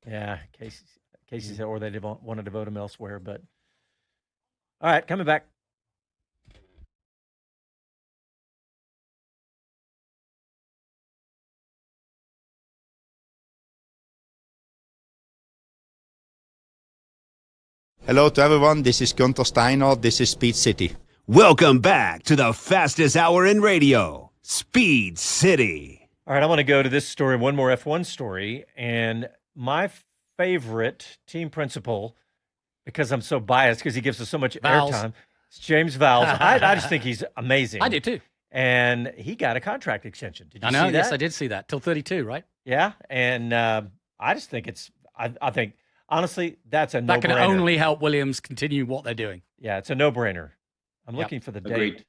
Yeah, Casey said, or they want to devote them elsewhere. But all right, coming back. Hello to everyone. This is Gunther Steiner. This is Speed City. Welcome back to the fastest hour in radio, Speed City. All right, I want to go to this story, one more F1 story. And my favorite team principal, because I'm so biased, because he gives us so much airtime, is James Vowles. I just think he's amazing. I do too. And he got a contract extension. Did you see that? Yes, I did see that. Till 32, right? Yeah, and I just think I think, honestly, that's a no-brainer. That can only help Williams continue what they're doing. Yeah, it's a no-brainer. I'm looking for the Agreed. date.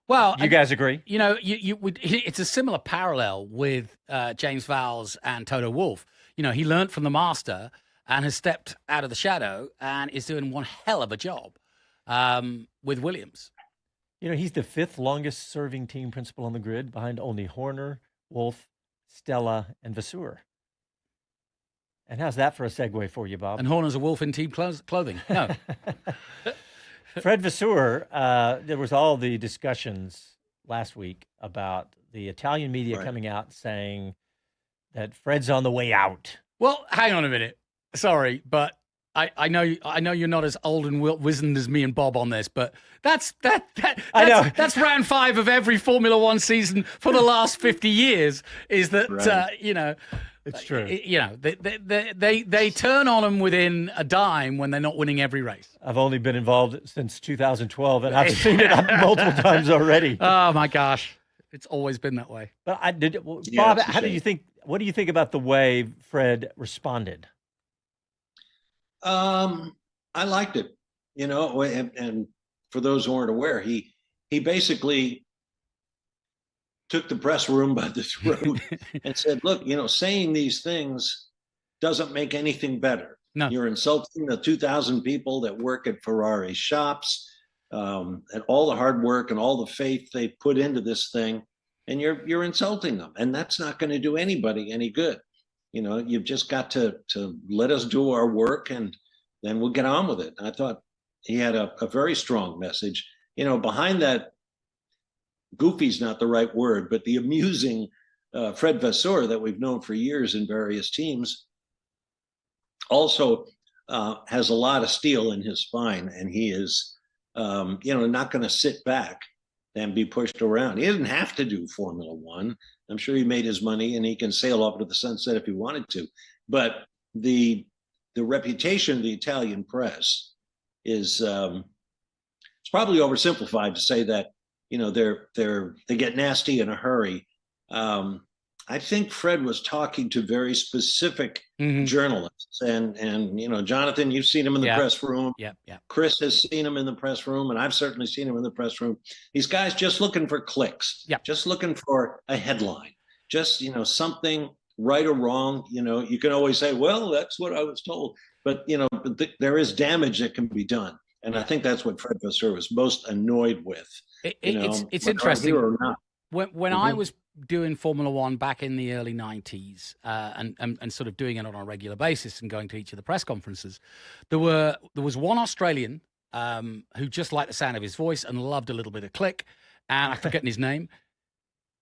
Well, you guys agree? You know, it's a similar parallel with James Vowles and Toto Wolff. You know, he learned from the master and has stepped out of the shadow and is doing one hell of a job with Williams. You know, he's the 5th longest serving team principal on the grid, behind only Horner, Wolff, Stella, and Vasseur. And how's that for a segue for you, Bob? And Horner's a wolf in team clothing. No. Fred Vasseur, there was all the discussions last week about the Italian media coming out saying that Fred's on the way out. Well, hang on a minute. Sorry, but I know you're not as old and wizened as me and Bob on this, but that's round 5 of every Formula One season for the last 50 years. Is that you know? It's true. You know, they turn on them within a dime when they're not winning every race. I've only been involved since 2012, and I've seen it multiple times already. Oh my gosh, it's always been that way. But Bob, how do you think? What do you think about the way Fred responded? I liked it. You know, and for those who aren't aware, he basically took the press room by the throat and said, look, you know, saying these things doesn't make anything better. No. You're insulting the 2,000 people that work at Ferrari shops, and all the hard work and all the faith they put into this thing, and you're insulting them. And that's not going to do anybody any good. You know, you've just got to let us do our work, and then we'll get on with it. I thought he had a very strong message. You know, behind that, goofy's not the right word, but the amusing Fred Vasseur that we've known for years in various teams also has a lot of steel in his spine, and he is, you know, not going to sit back and be pushed around. He doesn't have to do Formula One. I'm sure he made his money and he can sail off to the sunset if he wanted to. But the reputation of the Italian press is it's probably oversimplified to say that, you know, they get nasty in a hurry. I think Fred was talking to very specific journalists, and you know, Jonathan, you've seen him in the press room. Yeah. Chris has seen him in the press room, and I've certainly seen him in the press room. These guys just looking for clicks, just looking for a headline, just, you know, something right or wrong. You know, you can always say, well, that's what I was told, but you know, there is damage that can be done. And I think that's what Fred Vasseur was most annoyed with. It's interesting. When I was doing Formula One back in the early 90s and sort of doing it on a regular basis and going to each of the press conferences, there was one Australian who just liked the sound of his voice and loved a little bit of click, and I've forgotten his name.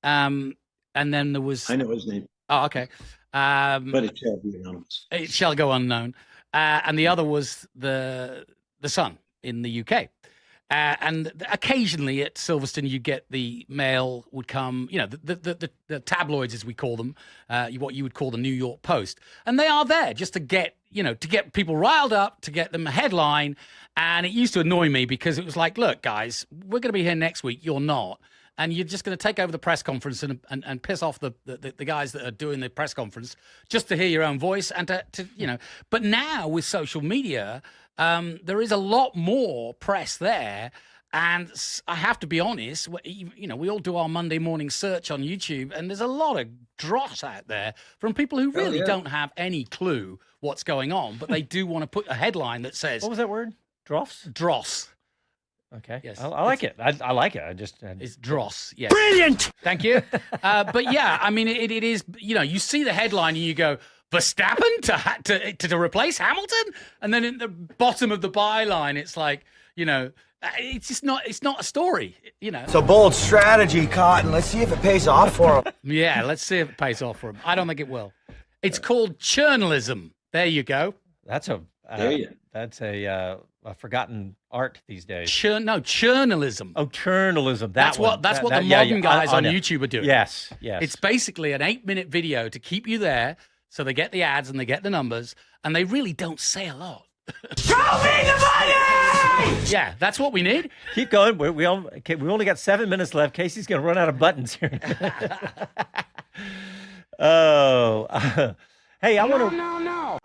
And then there was... I know his name. Oh, okay. But it shall be anonymous. It shall go unknown. And the other was the Sun in the UK. And occasionally at Silverstone, you get the mail would come, you know, the tabloids, as we call them, what you would call the New York Post. And they are there just to get, you know, to get people riled up, to get them a headline. And it used to annoy me because it was like, look, guys, we're going to be here next week. You're not. And you're just going to take over the press conference and piss off the guys that are doing the press conference just to hear your own voice and to you know. But now with social media, there is a lot more press there. And I have to be honest, you know, we all do our Monday morning search on YouTube, and there's a lot of dross out there from people who really don't have any clue what's going on, but they do want to put a headline that says... What was that word? Dross? Dross. Okay. Yes. I like it. I like it. It's dross. Yes. Brilliant. Thank you. But yeah, I mean, it is, you know, you see the headline and you go, Verstappen to replace Hamilton? And then in the bottom of the byline, it's like, you know, it's not a story, you know. It's a bold strategy, Cotton. Let's see if it pays off for him. Yeah, let's see if it pays off for him. I don't think it will. It's called journalism. There you go. That's a That's a forgotten art these days. Churnalism. Oh, churnalism. That's what the modern guys on YouTube are doing. Yes, yes. It's basically an 8-minute video to keep you there, so they get the ads and they get the numbers, and they really don't say a lot. Show me the money! Yeah, that's what we need. Keep going. We only got 7 minutes left. Casey's going to run out of buttons here. Hey, I want to. No.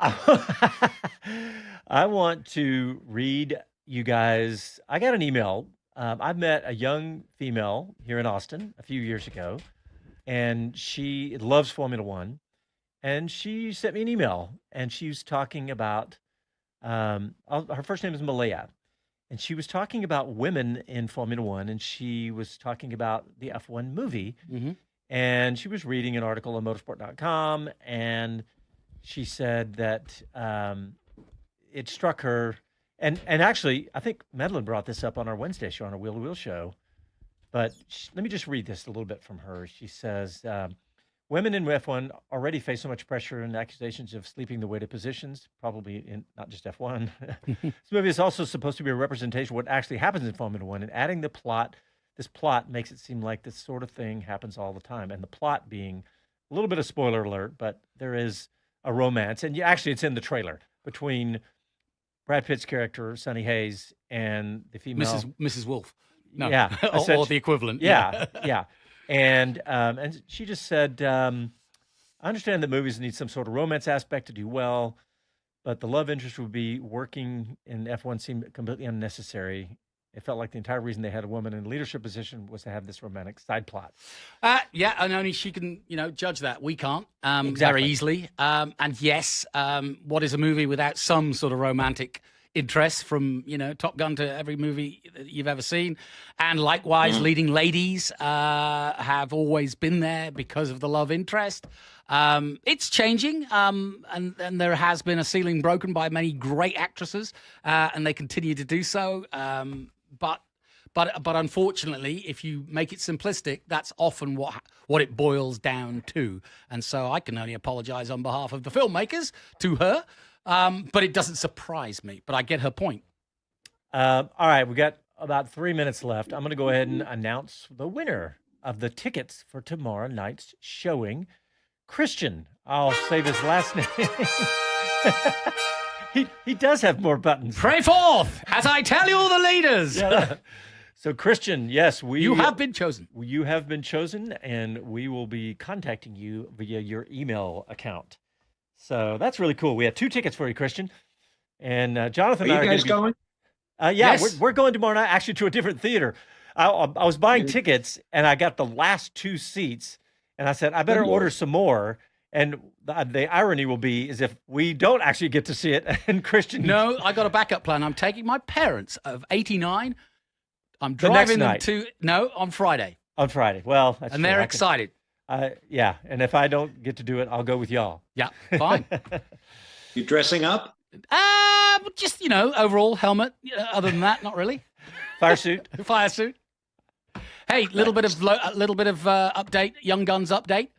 I want to read you guys. I got an email. I met a young female here in Austin a few years ago, and she loves Formula One. And she sent me an email, and she was talking about. Her first name is Malaya, and she was talking about women in Formula One, and she was talking about the F1 movie, and she was reading an article on motorsport.com, and she said that it struck her, and actually, I think Madeline brought this up on our Wednesday show, on our Wheel to Wheel show, but let me just read this a little bit from her. She says, women in F1 already face so much pressure and accusations of sleeping the weight of positions, probably in not just F1. This movie is also supposed to be a representation of what actually happens in Formula One, and adding this plot makes it seem like this sort of thing happens all the time. And the plot being a little bit of spoiler alert, but there is a romance, and actually it's in the trailer, between Brad Pitt's character, Sonny Hayes, and the female... Mrs. Wolf. No. Yeah. or the equivalent. Yeah. And she just said, I understand that movies need some sort of romance aspect to do well, but the love interest would be working in F1 seemed completely unnecessary. It felt like the entire reason they had a woman in a leadership position was to have this romantic side plot. Yeah, and only she can, judge that. We can't Exactly. very easily. And yes, what is a movie without some sort of romantic interest, from Top Gun to every movie that you've ever seen? And likewise, leading ladies have always been there because of the love interest. It's changing, and there has been a ceiling broken by many great actresses, and they continue to do so. But unfortunately, if you make it simplistic, that's often what it boils down to. And so I can only apologize on behalf of the filmmakers to her. But it doesn't surprise me. But I get her point. All right, we got about 3 minutes left. I'm going to go ahead and announce the winner of the tickets for tomorrow night's showing, Christian. I'll save his last name. He does have more buttons. Pray forth, as I tell you the leaders. Yeah. So, Christian, yes, you have been chosen. You have been chosen, and we will be contacting you via your email account. So that's really cool. We have 2 tickets for you, Christian. And Jonathan, are you guys going? Yeah, yes. we're going tomorrow night, actually, to a different theater. I was buying tickets, and I got the last 2 seats, and I said, I better order some more. And the irony will be is if we don't actually get to see it, and Christian... No, I got a backup plan. I'm taking my parents of 89. I'm driving them to... No, on Friday. On Friday. Well, that's and true. they're excited. Yeah, and if I don't get to do it, I'll go with y'all. Yeah, fine. You dressing up? Just, overall helmet. Other than that, not really. Fire suit. Fire suit. Hey, little bit of update, Young Guns update.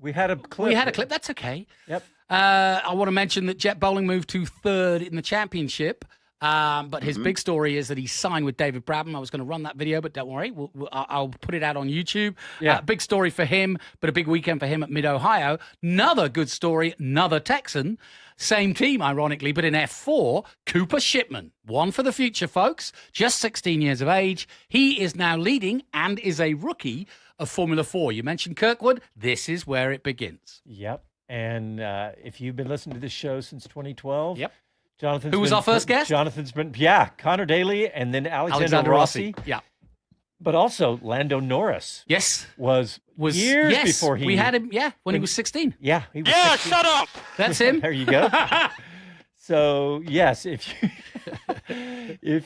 We had a clip. We had a clip. That's okay. Yep. I want to mention that Jet Bowling moved to 3rd in the championship. But his big story is that he signed with David Brabham. I was going to run that video, but don't worry. I'll put it out on YouTube. Yeah. Big story for him, but a big weekend for him at Mid-Ohio. Another good story, another Texan. Same team, ironically, but in F4, Cooper Shipman. One for the future, folks. Just 16 years of age. He is now leading and is a rookie of Formula 4. You mentioned Kirkwood. This is where it begins. Yep. And if you've been listening to this show since 2012... Yep. Jonathan's Who was our first guest? Jonathan's been, Connor Daly, and then Alexander Rossi. Yeah. But also Lando Norris. Yes. Was years before he... we had him, when he was 16. Yeah. He was 16. Shut up! That's him. There you go. So, yes, if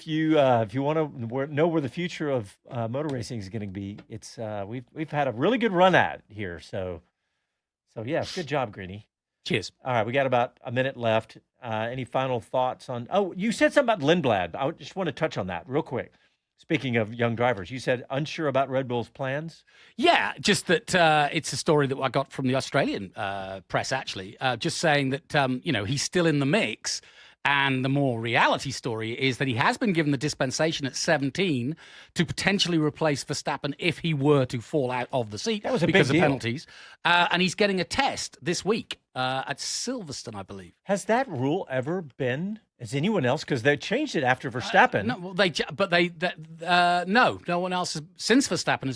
you want to know where the future of motor racing is going to be, it's we've had a really good run at here. So yeah, good job, Greeny. Cheers. All right, we got about a minute left. Any final thoughts on... Oh, you said something about Lindblad. I just want to touch on that real quick. Speaking of young drivers, you said unsure about Red Bull's plans? Yeah, just that it's a story that I got from the Australian press, actually, just saying that, he's still in the mix. And the more reality story is that he has been given the dispensation at 17 to potentially replace Verstappen if he were to fall out of the seat because of penalties. And he's getting a test this week at Silverstone, I believe. Has that rule ever been? Has anyone else? Because they changed it after Verstappen. No one else since Verstappen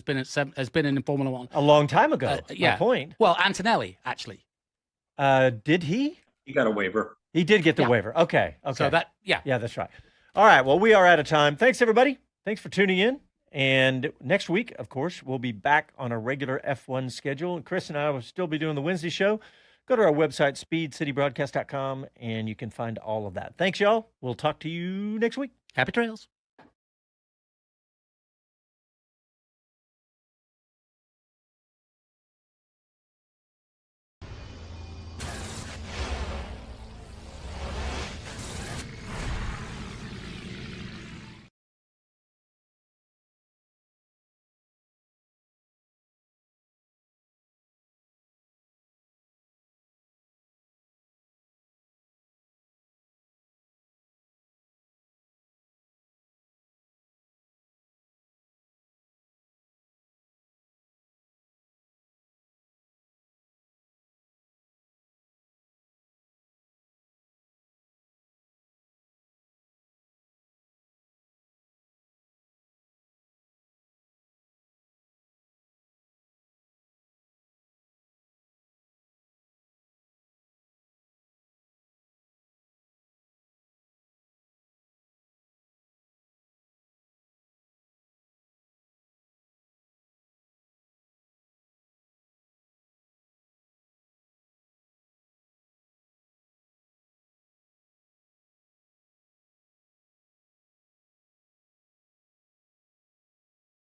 has been in Formula One a long time ago. Yeah. My point. Well, Antonelli actually. Did he? He got a waiver. He did get the waiver. Okay. So yeah, that's right. All right. Well, we are out of time. Thanks, everybody. Thanks for tuning in. And next week, of course, we'll be back on a regular F1 schedule. And Chris and I will still be doing the Wednesday show. Go to our website, speedcitybroadcast.com, and you can find all of that. Thanks, y'all. We'll talk to you next week. Happy trails.